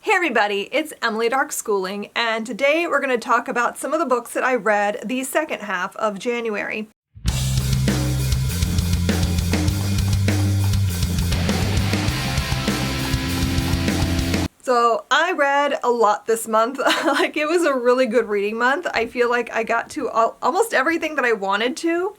Hey everybody, it's Emily Dark Schooling, and today we're going to talk about some of the books that I read the second half of January. So I read a lot this month. It was a really good reading month. I feel like I got to almost everything that I wanted to.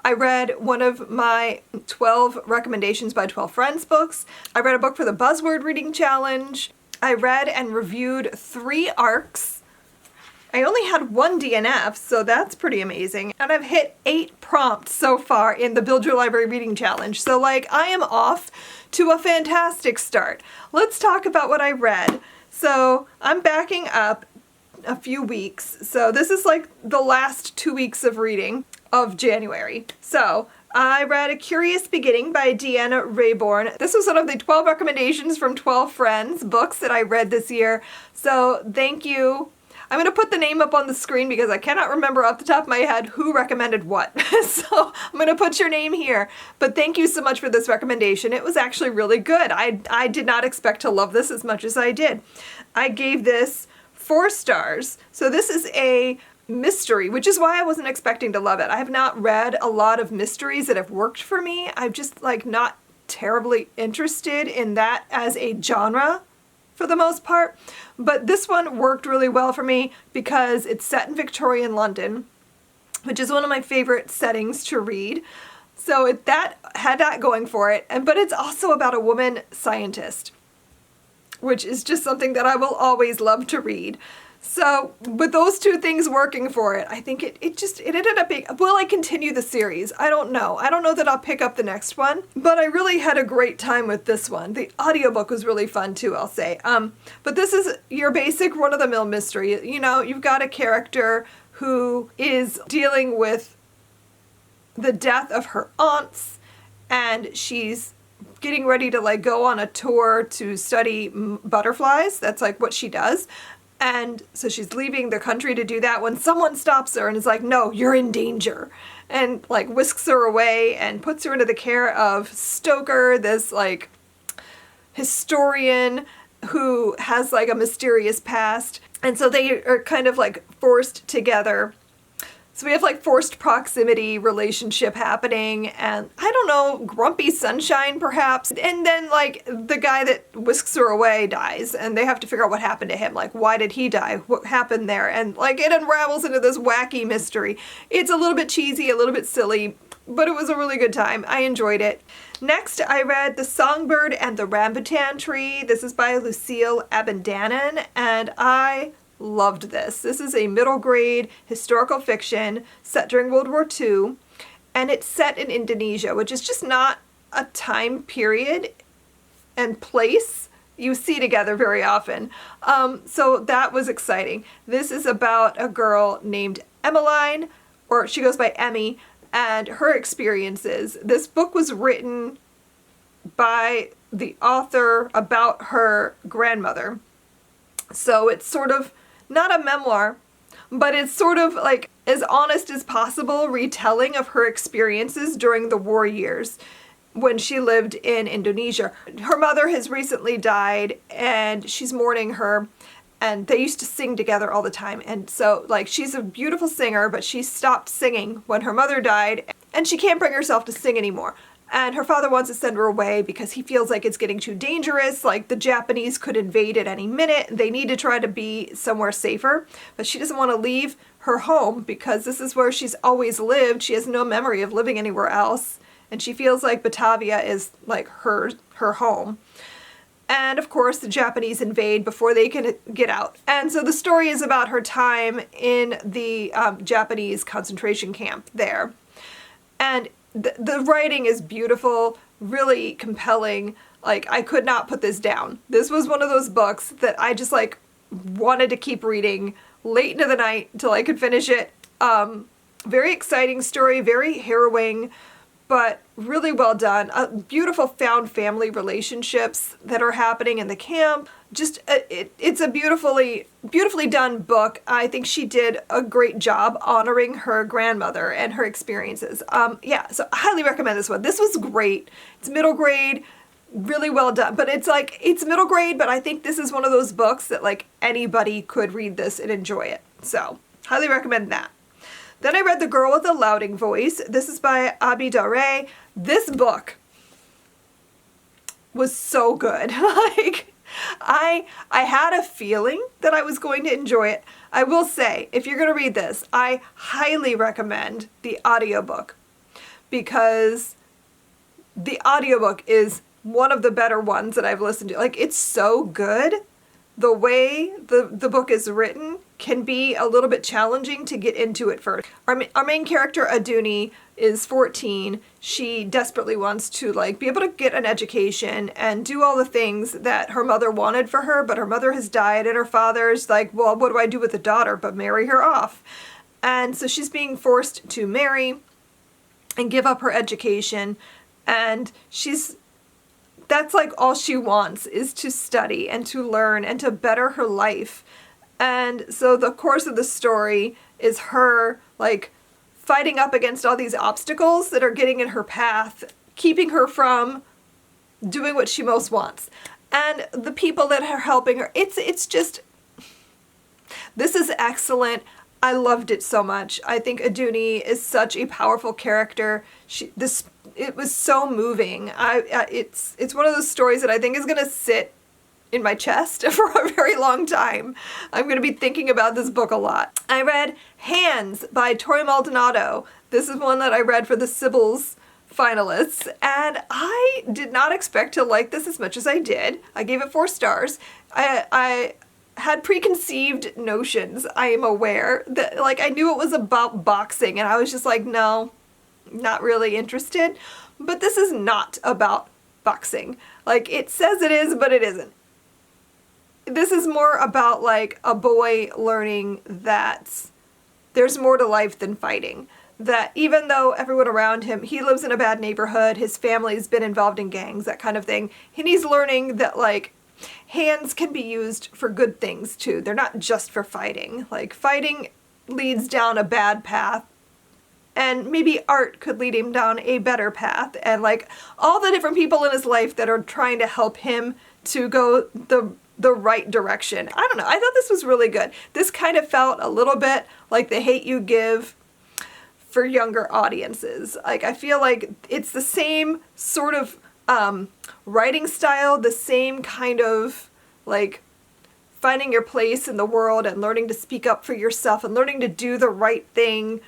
I read one of my 12 recommendations by 12 friends books. I read a book for the Buzzword Reading Challenge. I read and reviewed 3 ARCs. I only had 1 DNF, so that's pretty amazing. And I've hit 8 prompts so far in the Build Your Library Reading Challenge. So I am off to a fantastic start. Let's talk about what I read. So I'm backing up a few weeks. So this is like the last 2 weeks of reading of January. So I read A Curious Beginning by Deanna Raybourn. This was one of the 12 recommendations from 12 friends books that I read this year. So thank you. I'm going to put the name up on the screen because I cannot remember off the top of my head who recommended what. So I'm going to put your name here. But thank you so much for this recommendation. It was actually really good. I did not expect to love this as much as I did. I gave this 4 stars. So this is a mystery, which is why I wasn't expecting to love it. I have not read a lot of mysteries that have worked for me. I'm just not terribly interested in that as a genre for the most part. But this one worked really well for me because it's set in Victorian London, which is one of my favorite settings to read. So it had that going for it. But it's also about a woman scientist, which is just something that I will always love to read. So with those 2 things working for it, I think it ended up being, will I continue the series? I don't know. I don't know that I'll pick up the next one, but I really had a great time with this one. The audiobook was really fun too, I'll say. But this is your basic run-of-the-mill mystery. You know, you've got a character who is dealing with the death of her aunts, and she's getting ready to go on a tour to study butterflies. That's what she does. And so she's leaving the country to do that when someone stops her and is like, no, you're in danger. And whisks her away and puts her into the care of Stoker, this historian who has a mysterious past. And so they are kind of forced together. So we have forced proximity relationship happening, and I don't know, grumpy sunshine perhaps. And then the guy that whisks her away dies, and they have to figure out what happened to him. Why did he die? What happened there? And it unravels into this wacky mystery. It's a little bit cheesy, a little bit silly, but it was a really good time. I enjoyed it. Next, I read The Songbird and the Rabutan Tree. This is by Lucille Abendanon, and I loved this. This is a middle grade historical fiction set during World War II, and it's set in Indonesia, which is just not a time period and place you see together very often. So that was exciting. This is about a girl named Emmeline, or she goes by Emmy, and her experiences. This book was written by the author about her grandmother. So it's sort of not a memoir, but it's sort of as honest as possible retelling of her experiences during the war years when she lived in Indonesia. Her mother has recently died, and she's mourning her, and they used to sing together all the time. And so she's a beautiful singer, but she stopped singing when her mother died, and she can't bring herself to sing anymore. And her father wants to send her away because he feels like it's getting too dangerous, the Japanese could invade at any minute. They need to try to be somewhere safer. But she doesn't want to leave her home because this is where she's always lived. She has no memory of living anywhere else. And she feels like Batavia is her home. And of course, the Japanese invade before they can get out. And so the story is about her time in the Japanese concentration camp there. And the writing is beautiful, really compelling. I could not put this down. This was one of those books that I just wanted to keep reading late into the night until I could finish it. Very exciting story, very harrowing, but really well done. Beautiful found family relationships that are happening in the camp. Just it's a beautifully done book. I think she did a great job honoring her grandmother and her experiences. So I highly recommend this one. This was great. It's middle grade. Really well done. But it's like, it's middle grade, but I think this is one of those books that like anybody could read this and enjoy it. So highly recommend that. Then I read The Girl with the Louding Voice. This is by Abi Daré. This book was so good. Like, I had a feeling that I was going to enjoy it. I will say, if you're going to read this, I highly recommend the audiobook, because the audiobook is one of the better ones that I've listened to. Like, it's so good. The way the book is written can be a little bit challenging to get into at first. Our main character, Aduni, is 14. She desperately wants to like be able to get an education and do all the things that her mother wanted for her, but her mother has died and her father's like, well, what do I do with the daughter but marry her off? And so she's being forced to marry and give up her education, and that's like all she wants, is to study and to learn and to better her life. And so the course of the story is her like fighting up against all these obstacles that are getting in her path, keeping her from doing what she most wants. And the people that are helping her, it's just, this is excellent. I loved it so much. I think Aduni is such a powerful character. It was so moving. It's one of those stories that I think is going to sit in my chest for a very long time. I'm going to be thinking about this book a lot. I read Hands by Tori Maldonado. This is one that I read for the Sybil's finalists, and I did not expect to like this as much as I did. I gave it 4 stars. I had preconceived notions, I am aware, that like I knew it was about boxing, and I was just like, no, not really interested. But this is not about boxing. Like, it says it is, but it isn't. This is more about like a boy learning that there's more to life than fighting. That even though everyone around him, he lives in a bad neighborhood, his family's been involved in gangs, that kind of thing, and he's learning that like hands can be used for good things too. They're not just for fighting. Like, fighting leads down a bad path, and maybe art could lead him down a better path. And like all the different people in his life that are trying to help him to go the right direction. I don't know. I thought this was really good. This kind of felt a little bit like The Hate U Give for younger audiences. Like, I feel like it's the same sort of writing style, the same kind of like finding your place in the world and learning to speak up for yourself and learning to do the right thing,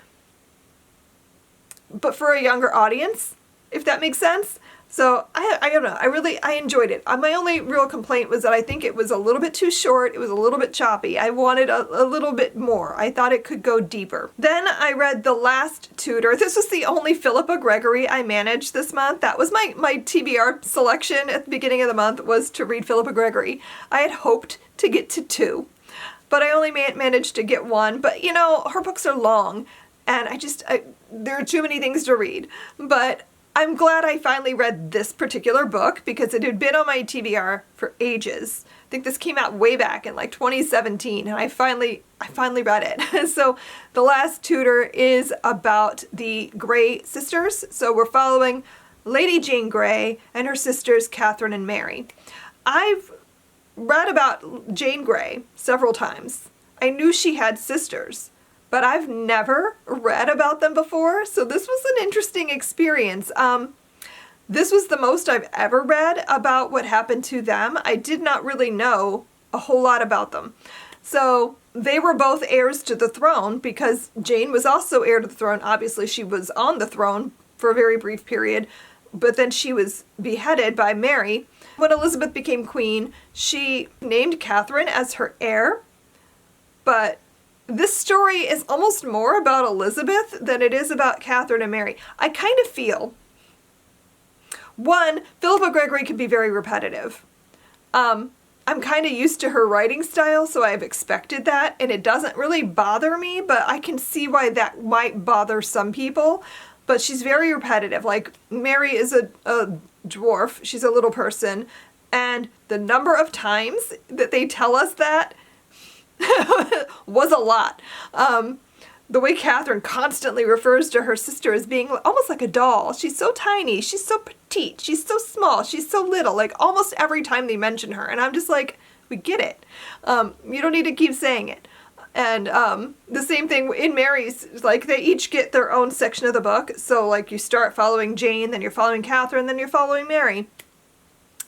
but for a younger audience, if that makes sense. So I don't know, I enjoyed it. My only real complaint was that I think it was a little bit too short. It was a little bit choppy. I wanted a little bit more. I thought it could go deeper. Then I read The Last Tutor. This was the only Philippa Gregory I managed this month. That was my TBR selection at the beginning of the month, was to read Philippa Gregory. I had hoped to get to 2, but I only managed to get 1. But you know, her books are long, and there are too many things to read. But I'm glad I finally read this particular book, because it had been on my TBR for ages. I think this came out way back in like 2017, and I finally read it. So The Last Tutor is about the Grey sisters. So we're following Lady Jane Grey and her sisters Catherine and Mary. I've read about Jane Grey several times. I knew she had sisters, but I've never read about them before, so this was an interesting experience. This was the most I've ever read about what happened to them. I did not really know a whole lot about them. So they were both heirs to the throne, because Jane was also heir to the throne. Obviously, she was on the throne for a very brief period, but then she was beheaded by Mary. When Elizabeth became queen, she named Catherine as her heir, but this story is almost more about Elizabeth than it is about Catherine and Mary. I kind of feel, one, Philippa Gregory can be very repetitive. I'm kind of used to her writing style, so I've expected that, and it doesn't really bother me, but I can see why that might bother some people. But she's very repetitive. Like, Mary is a dwarf. She's a little person, and the number of times that they tell us that was a lot. the way Catherine constantly refers to her sister as being almost like a doll. She's so tiny, she's so petite, she's so small, she's so little, like almost every time they mention her. And I'm just like, we get it. You don't need to keep saying it. And the same thing in Mary's, like they each get their own section of the book. So like you start following Jane, then you're following Catherine, then you're following Mary.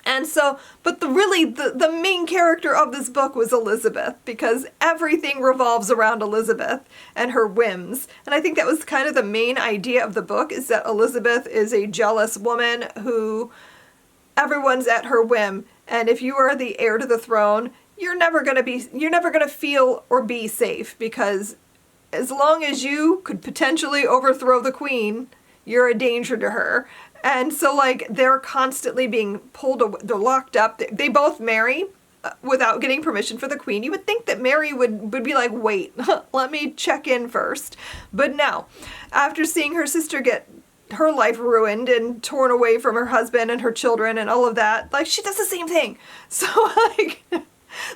And so, but the main character of this book was Elizabeth, because everything revolves around Elizabeth and her whims. And I think that was kind of the main idea of the book, is that Elizabeth is a jealous woman who everyone's at her whim. And if you are the heir to the throne, you're never going to feel or be safe, because as long as you could potentially overthrow the queen, you're a danger to her. And so, like, they're constantly being pulled away. They're locked up. They both marry without getting permission for the queen. You would think that Mary would be like, wait, let me check in first. But no. After seeing her sister get her life ruined and torn away from her husband and her children and all of that, like, she does the same thing. So, like,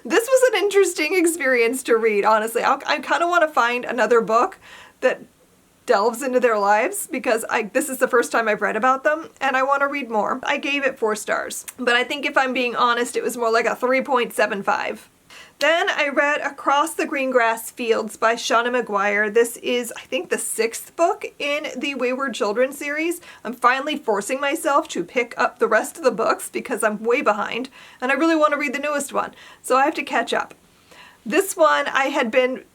this was an interesting experience to read, honestly. I kind of want to find another book that delves into their lives, because this is the first time I've read about them and I want to read more. I gave it 4 stars, but I think if I'm being honest, it was more like a 3.75. Then I read Across the Green Grass Fields by Shauna Maguire. This is, I think, the 6th book in the Wayward Children series. I'm finally forcing myself to pick up the rest of the books because I'm way behind and I really want to read the newest one, so I have to catch up. This one I had been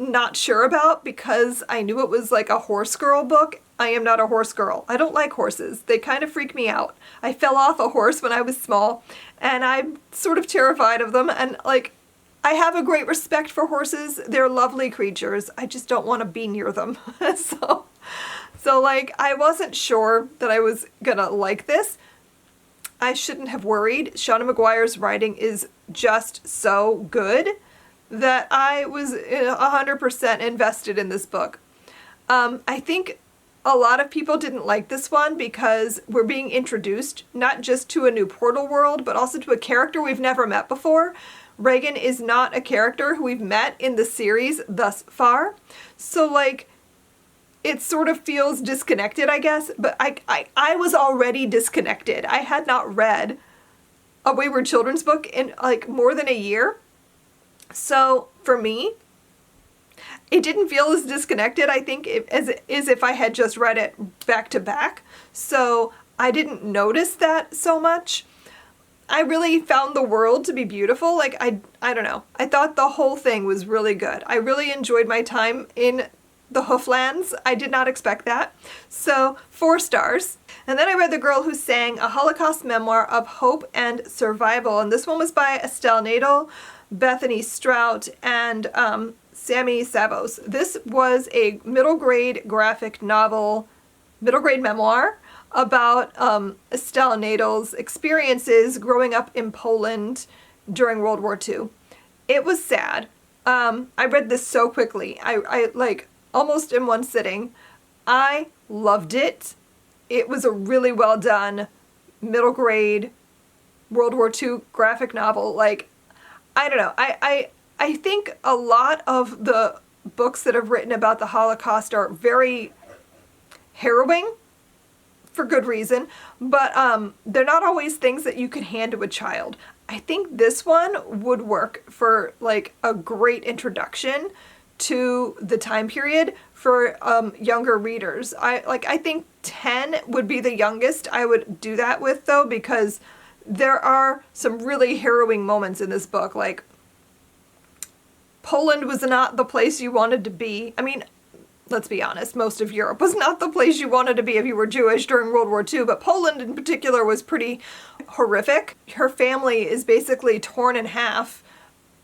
not sure about because I knew it was like a horse girl book. I am not a horse girl. I don't like horses. They kind of freak me out. I fell off a horse when I was small and I'm sort of terrified of them, and like, I have a great respect for horses. They're lovely creatures. I just don't want to be near them. So like, I wasn't sure that I was gonna like this. I shouldn't have worried. Shauna Maguire's writing is just so good that I was 100% invested in this book. I think a lot of people didn't like this one because we're being introduced not just to a new portal world, but also to a character we've never met before. Reagan is not a character who we've met in the series thus far. So like, it sort of feels disconnected, I guess, but I was already disconnected. I had not read a Wayward Children's book in like more than a year. So for me, it didn't feel as disconnected, I think, as if I had just read it back to back. So I didn't notice that so much. I really found the world to be beautiful. Like, I don't know. I thought the whole thing was really good. I really enjoyed my time in the Hooflands. I did not expect that. So 4 stars. And then I read The Girl Who Sang, a Holocaust memoir of hope and survival. And this one was by Estelle Nadel, Bethany Strout, and Sammy Savos. This was a middle grade graphic novel, middle grade memoir about Estelle Nadel's experiences growing up in Poland during World War II. It was sad. I read this so quickly. I like almost in one sitting. I loved it. It was a really well done middle grade World War II graphic novel. Like, I don't know. I think a lot of the books that have written about the Holocaust are very harrowing, for good reason, but they're not always things that you can hand to a child. I think this one would work for like a great introduction to the time period for younger readers. I think 10 would be the youngest I would do that with, though, because there are some really harrowing moments in this book. Like, Poland was not the place you wanted to be. I mean, let's be honest, most of Europe was not the place you wanted to be if you were Jewish during World War II, but Poland in particular was pretty horrific. Her family is basically torn in half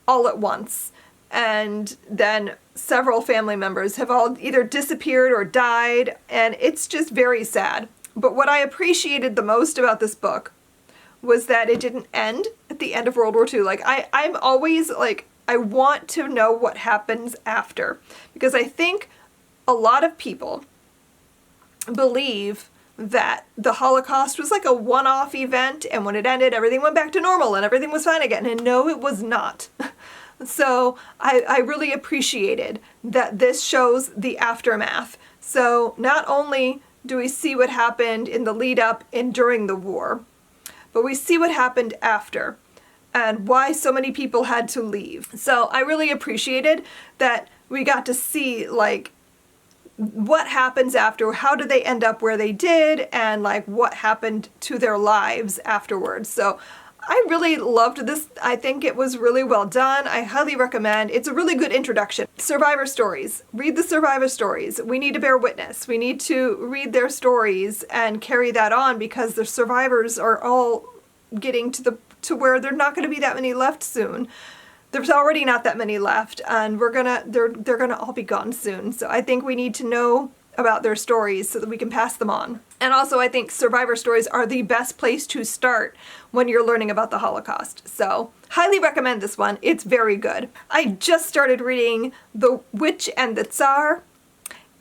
all at once, and then several family members have all either disappeared or died, and it's just very sad. But what I appreciated the most about this book was that it didn't end at the end of World War II. Like, I'm always like, I want to know what happens after, because I think a lot of people believe that the Holocaust was like a one-off event, and when it ended, everything went back to normal and everything was fine again. And no, it was not. So I really appreciated that this shows the aftermath. So not only do we see what happened in the lead up and during the war, but we see what happened after and why so many people had to leave. So I really appreciated that we got to see like what happens after, how did they end up where they did, and like what happened to their lives afterwards. So I really loved this. I think it was really well done. I highly recommend. It's a really good introduction. Survivor stories. Read the survivor stories. We need to bear witness. We need to read their stories and carry that on, because the survivors are all getting to where there're not going to be that many left soon. There's already not that many left, and they're gonna all be gone soon. So I think we need to know about their stories so that we can pass them on. And also I think survivor stories are the best place to start when you're learning about the Holocaust. So highly recommend this one. It's very good. I just started reading The Witch and the Tsar,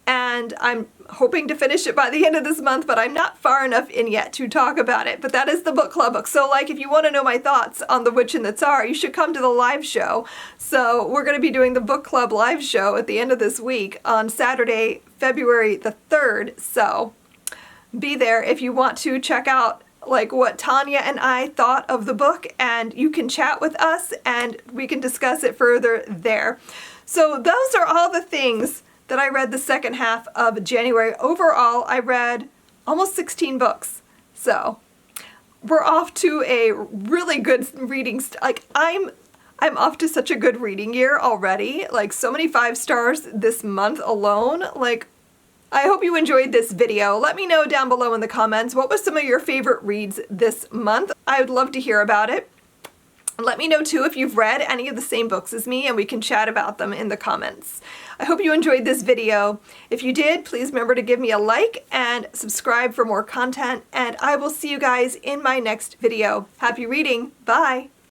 and I'm hoping to finish it by the end of this month, but I'm not far enough in yet to talk about it. But that is the book club book. So like, if you want to know my thoughts on The Witch and the Tsar, you should come to the live show. So we're going to be doing the book club live show at the end of this week on Saturday, February the 3rd. So be there if you want to check out like what Tanya and I thought of the book, and you can chat with us and we can discuss it further there. So those are all the things that I read the second half of January. Overall, I read almost 16 books. So we're off to a really good reading. I'm off to such a good reading year already. Like, so many 5 stars this month alone. Like, I hope you enjoyed this video. Let me know down below in the comments, what was some of your favorite reads this month? I would love to hear about it. Let me know too if you've read any of the same books as me, and we can chat about them in the comments. I hope you enjoyed this video. If you did, please remember to give me a like and subscribe for more content, and I will see you guys in my next video. Happy reading. Bye.